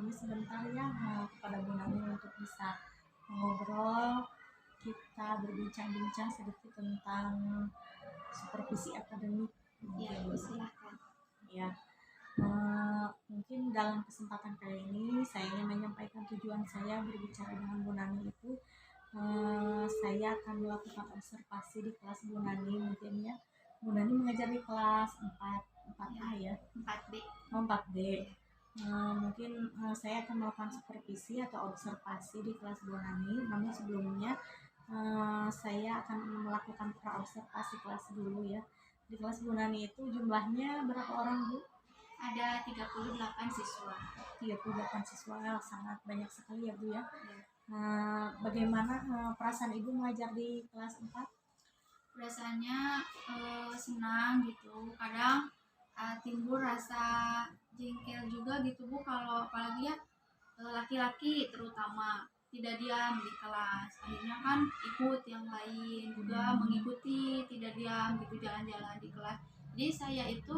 waktunya sebentar ya kepada Bu Nani untuk bisa ngobrol, kita berbincang-bincang sedikit tentang supervisi akademik. Ya, silakan. Ya, mungkin dalam kesempatan kali ini saya ingin menyampaikan tujuan saya berbicara dengan Bu Nani itu, saya akan melakukan observasi di kelas Bu Nani. Mungkin ya, Bu Nani mengajar di kelas 4A ya, 4B. 4B. Mungkin saya akan melakukan supervisi atau observasi di kelas Bu Nani. Namun sebelumnya saya akan melakukan praobservasi kelas dulu ya. Di kelas Bu Nani itu jumlahnya berapa orang, Bu? Ada 38 siswa. 38 siswa, sangat banyak sekali ya, Bu ya. Bagaimana perasaan Ibu mengajar di kelas 4? Perasaannya senang gitu. Kadang timbul rasa jengkel juga gitu, Bu, kalau apalagi ya laki-laki terutama tidak diam di kelas. Akhirnya kan ikut yang lain juga mengikuti, tidak diam gitu, jalan-jalan di kelas. Jadi saya itu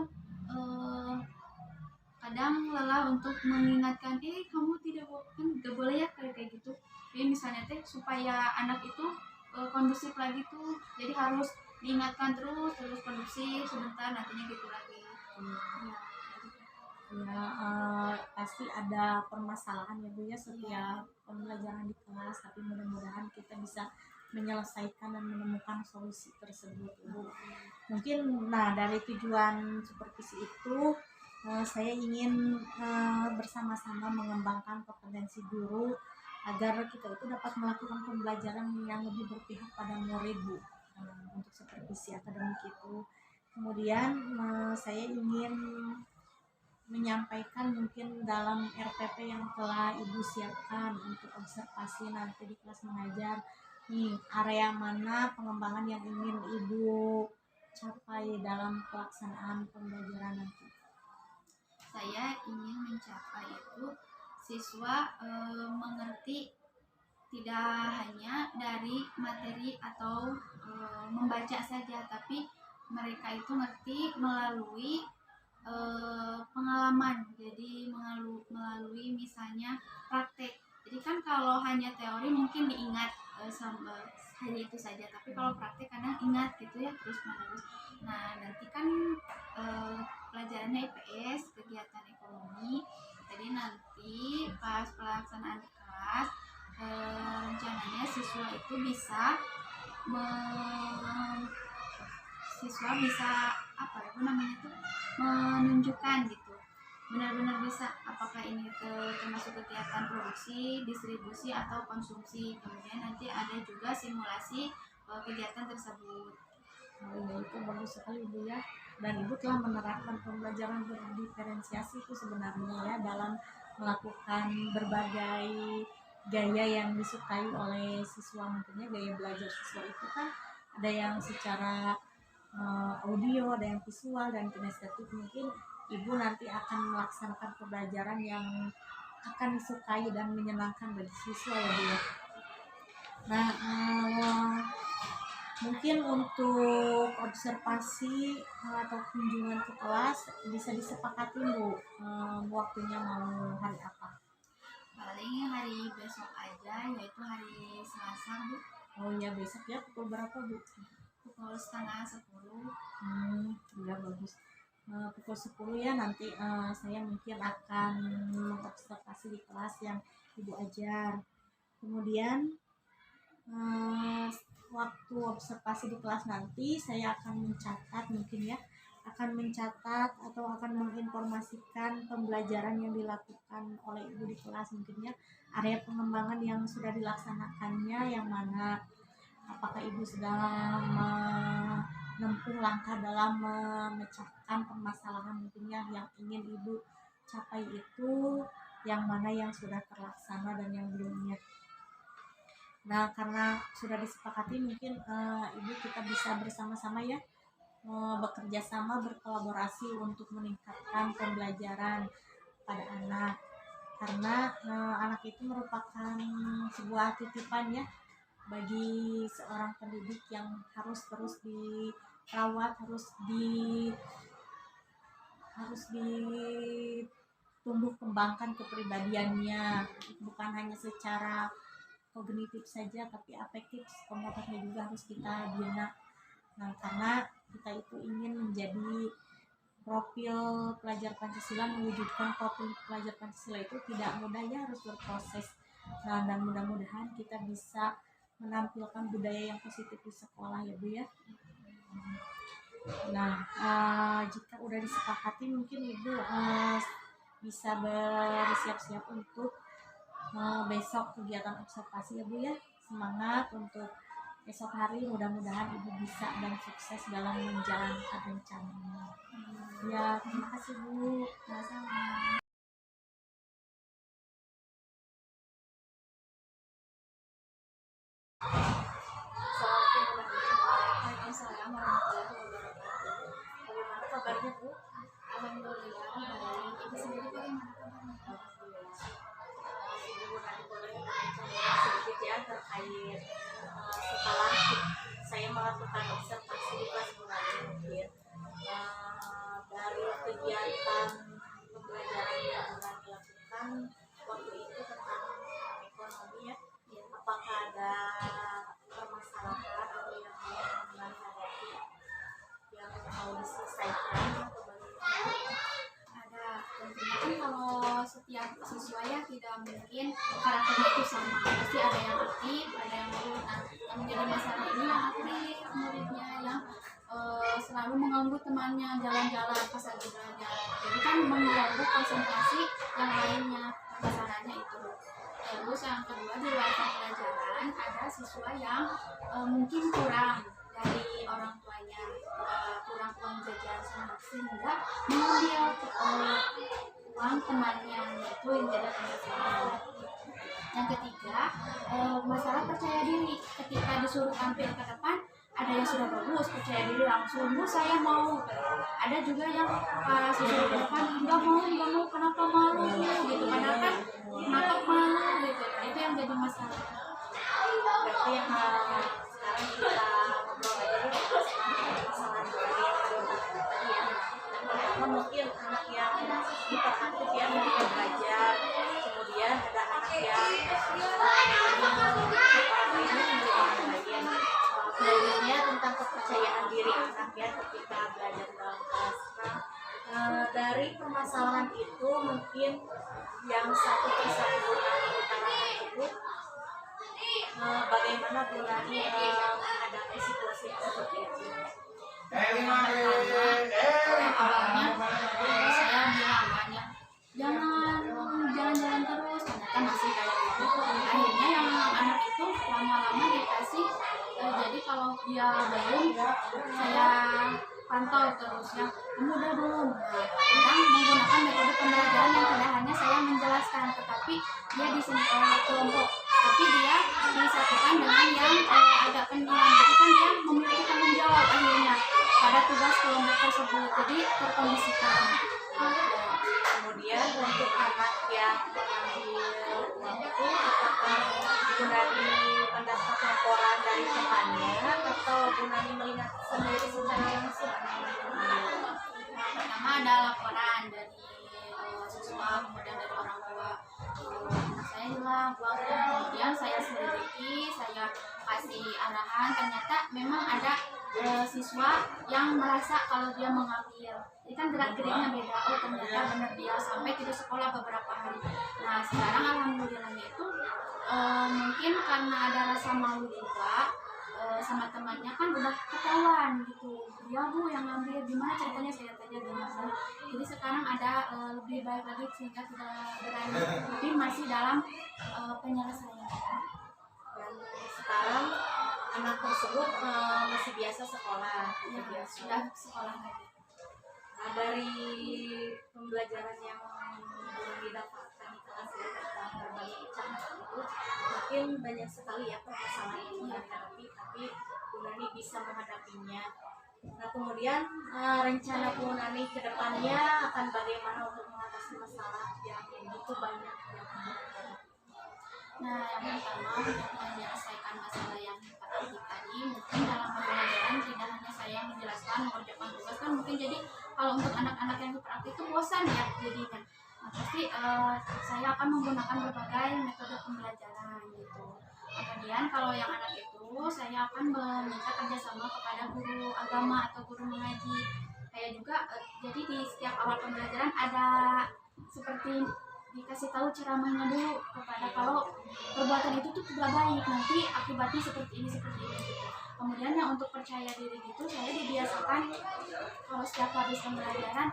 kadang lelah untuk mengingatkan, kamu tidak kan gak boleh ya kayak gitu. Jadi misalnya supaya anak itu kondusif lagi tuh, jadi harus diingatkan terus kondusif sebentar, nantinya gitu lagi. Ya, pasti ada permasalahan ya, Bu ya, setiap pembelajaran di kelas, tapi mudah-mudahan kita bisa menyelesaikan dan menemukan solusi tersebut, Bu. Mungkin dari tujuan supervisi itu saya ingin bersama-sama mengembangkan kompetensi guru agar kita itu dapat melakukan pembelajaran yang lebih berpihak pada murid, Bu, untuk supervisi akademik itu. Kemudian saya ingin menyampaikan mungkin dalam RPP yang telah Ibu siapkan untuk observasi nanti di kelas mengajar, nih area mana pengembangan yang ingin Ibu capai dalam pelaksanaan pembelajaran nanti. Saya ingin mencapai itu siswa mengerti tidak hanya dari materi atau membaca saja, tapi mereka itu ngerti melalui pengalaman. Jadi melalui misalnya praktek. Jadi kan kalau hanya teori mungkin diingat hanya itu saja, tapi kalau praktek kadang ingat gitu ya terus menerus. Nah nanti kan pelajarannya IPS, kegiatan ekonomi. Jadi nanti pas pelaksanaan di kelas rencananya siswa itu bisa apa ya namanya tuh, menunjukkan gitu, benar-benar bisa apakah ini termasuk kegiatan produksi, distribusi atau konsumsi. Kemudian nanti ada juga simulasi kegiatan tersebut. Ya, itu bagus sekali, Bu ya. Dan Ibu telah menerapkan pembelajaran berdiferensiasi itu sebenarnya ya, dalam melakukan berbagai gaya yang disukai oleh siswa. Mungkinnya gaya belajar siswa itu kan ada yang secara audio, ada yang visual dan kinestetik. Mungkin Ibu nanti akan melaksanakan pembelajaran yang akan disukai dan menyenangkan bagi siswa ya, Bu ya. Nah, mungkin untuk observasi atau kunjungan ke kelas bisa disepakati, Bu, waktunya mau hari apa? Paling hari besok aja, yaitu hari Selasa, Bu. Oh iya, besok ya, pukul berapa, Bu? Pukul 9:30. Ya bagus. Pukul 10 ya, nanti saya mungkin akan mengobservasi di kelas yang Ibu ajar. Kemudian waktu observasi di kelas nanti saya akan mencatat, mungkin ya akan mencatat atau akan menginformasikan pembelajaran yang dilakukan oleh Ibu di kelas. Mungkinnya area pengembangan yang sudah dilaksanakannya yang mana, apakah Ibu sedang menempuh langkah dalam memecahkan permasalahan mungkinnya yang ingin Ibu capai itu yang mana yang sudah terlaksana dan yang belumnya. Nah, karena sudah disepakati, mungkin Ibu kita bisa bersama-sama ya bekerja sama, berkolaborasi untuk meningkatkan pembelajaran pada anak. Karena anak itu merupakan sebuah titipan ya bagi seorang pendidik yang harus terus dirawat, harus tumbuh kembangkan kepribadiannya, bukan hanya secara kognitif saja tapi afektif psikomotornya juga harus kita bina. Nah, karena kita itu ingin menjadi profil pelajar Pancasila, mewujudkan profil pelajar Pancasila itu tidak mudah ya, harus berproses. Nah, dan mudah-mudahan kita bisa menampilkan budaya yang positif di sekolah ya Bu ya. Nah, jika udah disepakati mungkin Ibu bisa bersiap-siap untuk besok kegiatan observasi ya Bu ya. Semangat untuk esok hari, mudah-mudahan Ibu bisa dan sukses dalam menjalankan rencananya. Ya, terima kasih Bu. Sama-sama. Waalaikumsalam warahmatullahi wabarakatuh. Bagaimana kabarnya Bu? Alhamdulillah baik. Ibu sendiri bagaimana kabarnya? Ibu nanti boleh berbicara sedikit ya terkait setelah saya melakukan observasi di kelas mulai mungkin dari kegiatan pembelajaran yang Bunani lakukan waktu itu tentang ekonomi ya, apakah ada permasalahan atau yang Bunani hadapi yang mau diselesaikan atau bagaimana? Ada, tentunya kan kalau setiap siswa ya tidak mungkin karakternya itu sama, pasti ada yang aktif, ada yang nurut. Nah, yang menjadi masalah ini yang aktif muridnya yang selalu mengganggu temannya jalan-jalan pas lagi belajar, jadi kan mengganggu konsentrasi yang lainnya. Masalahnya itu. Terus yang kedua, di luar pembelajaran ada siswa yang mungkin kurang dari orang tuanya, kurang uang jajan sehingga mengambil uang temannya, itu yang jadi permasalahan. Yang ketiga, masalah percaya diri. Ketika disuruh tampil ke depan, ada yang sudah bagus, percaya diri langsung, Bu saya mau. Ada juga yang pas disuruh ke depan, nggak mau, kenapa malu gitu, padahal kan kenapa malu gitu. Nah, itu yang jadi masalah. Berarti yang sekarang kita ngobrol lagi masalah dari yang tadi ya. Pertama mungkin anak yang hiperaktif ya, mungkin belajar, kemudian ada anak yang belajarnya tentang kepercayaan diri anak ya ketika belajar dalam kelas. Nah, dari permasalahan itu mungkin yang satu persatu Bunani utarakan itu bagaimana Bunani menghadapi situasi seperti itu. Yang pertama, awalnya saya bilang banyak jangan jalan-jalan terus, ternyata masih kayak gitu. Akhirnya yang anak itu lama-lama dikasih jadi kalau dia belum, saya pantau terus ya, kamu udah belum. Nah, kadang menggunakan metode pembelajaran yang tidak hanya saya menjelaskan, tetapi dia di kelompok, tapi dia disatukan dengan yang agak pendiam, jadi kan dia memiliki tanggung jawab akhirnya pada tugas kelompok tersebut, jadi terkondisikan. Kemudian untuk anak yang mengambil uang itu, apakah Bunani mendapat laporan dari temannya atau Bunani melihat sendiri secara langsung? Pertama ada laporan dari siswa, kemudian dari orang tua. Anak saya hilang uangnya, kemudian saya selidiki, saya kasih arahan, ternyata memang ada siswa yang merasa kalau dia mengambil, jadi kan gerak-geriknya beda. Oh ternyata benar dia sampai tidak sekolah beberapa hari. Nah sekarang alhamdulillahnya itu mungkin karena ada rasa malu juga, sama temannya kan udah ketahuan gitu, dia Bu yang ngambil, gimana ceritanya, saya tanya gimana. Jadi sekarang ada lebih baik lagi sehingga tidak berani, tapi masih dalam penyelesaian. Dan sekarang anak tersebut masih biasa sekolah, Ya, sudah sekolah lagi. Nah, dari pembelajaran yang belum didapatkan di kelas ya tentang berbagai kecamatan itu, mungkin banyak sekali ya permasalahan yang dihadapi, tapi Bunani bisa menghadapinya. Nah kemudian rencana Bunani ke depannya akan bagaimana untuk mengatasi masalah yang begitu banyak yang dihadapi? Nah yang pertama, untuk menyelesaikan masalah yang hiperaktif tadi, mungkin dalam pembelajaran tidak hanya saya menjelaskan mengerjakan tugas kan, mungkin jadi kalau untuk anak-anak yang hiperaktif itu bosan ya jadinya. pasti saya akan menggunakan berbagai metode pembelajaran gitu. Kemudian kalau yang anak itu saya akan meminta kerjasama kepada guru agama atau guru mengaji. Kayak juga jadi di setiap awal pembelajaran ada seperti dikasih tahu ceramahnya dulu kepada kalau perbuatan itu tuh tidak baik, nanti akibatnya seperti ini gitu. Kemudian yang untuk percaya diri gitu saya dibiasakan kalau setiap habis pembelajaran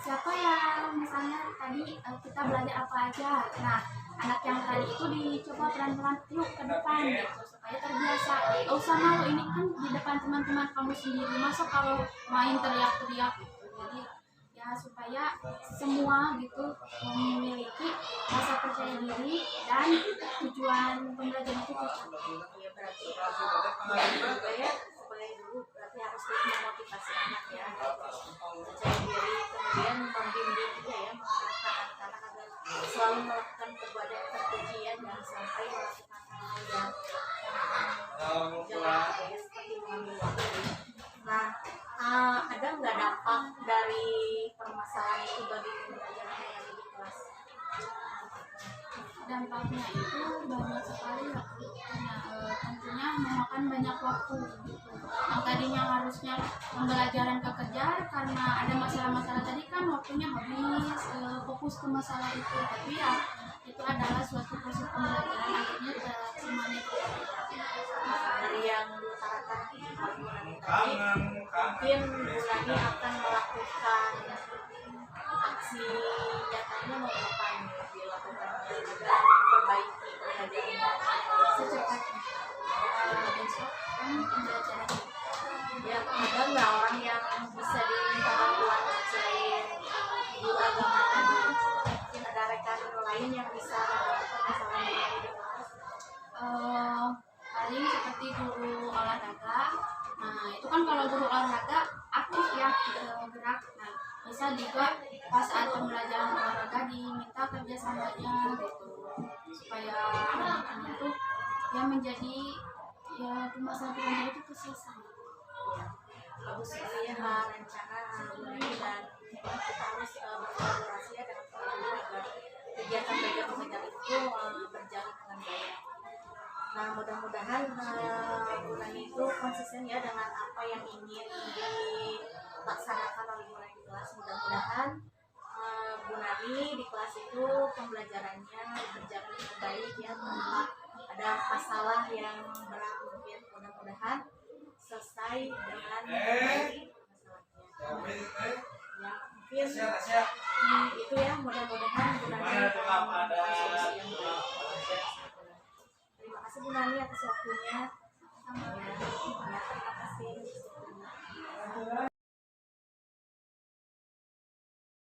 siapa yang misalnya tadi kita belajar apa aja, nah anak yang tadi itu dicoba pelan-pelan yuk ke depan gitu supaya terbiasa. Gak usah malu, ini kan di depan teman-teman kamu sendiri, masa kalau main teriak-teriak gitu. Jadi ya supaya semua gitu memiliki rasa percaya diri dan tujuan pembelajaran itu tercapai. Ya berarti juga ya sebagai guru berarti harus terus memotivasi anak ya percaya diri, kemudian membimbing juga ya, mengarahkan anak-anak agar selalu melakukan perbuatan yang terpuji ya, jangan sampai melakukan hal yang jelek ya, seperti mengambil waktu. Nah, ada nggak dampak dari permasalahan itu bagi pembelajaran yang ada di kelas? Dampaknya itu banyak sekali ya, karena tentunya memakan banyak waktu gitu. Yang tadinya harusnya pembelajaran kekejar karena ada masalah-masalah tadi kan waktunya habis fokus ke masalah itu, tapi ya itu adalah suatu proses pembelajaran akhirnya semuanya Dari yang diutarakan Bulani tadi, mungkin Bulani akan melakukan aksi nyatanya mau ngapain dilakukan agar memperbaiki pembelajaran secepatnya. Besok kan pembelajaran ya. Ada nggak orang yang bisa diminta bantuan selain guru agama tadi? Mungkin ada rekan lain yang bisa melakukan masalah ini di kelas? Paling seperti guru olahraga. Nah itu kan kalau guru olahraga aktif ya gerak. Nah bisa juga pas saat pembelajaran olahraga diminta kerjasamanya gitu supaya anak-anak itu yang menjadi ya permasalahan itu selesai. Ya, bagus sekali ya rencana Bulani, dan kita harus berkolaborasi ya dengan para guru agar kegiatan belajar mengajar itu berjalan dengan baik. Nah, mudah-mudahan Bulani itu konsisten ya dengan apa yang ingin dilaksanakan oleh Bulani di kelas. Mudah-mudahan Bulani di kelas itu pembelajarannya berjalan dengan baik ya, tanpa ada masalah yang berat mungkin. Mudah-mudahan selesai dengan baik masalahnya. Ya, mungkin itu ya, mudah-mudahan Bulani akan menemukan solusi yang baik. Terima kasih Bu Nani atas waktunya. Ya, terima kasih.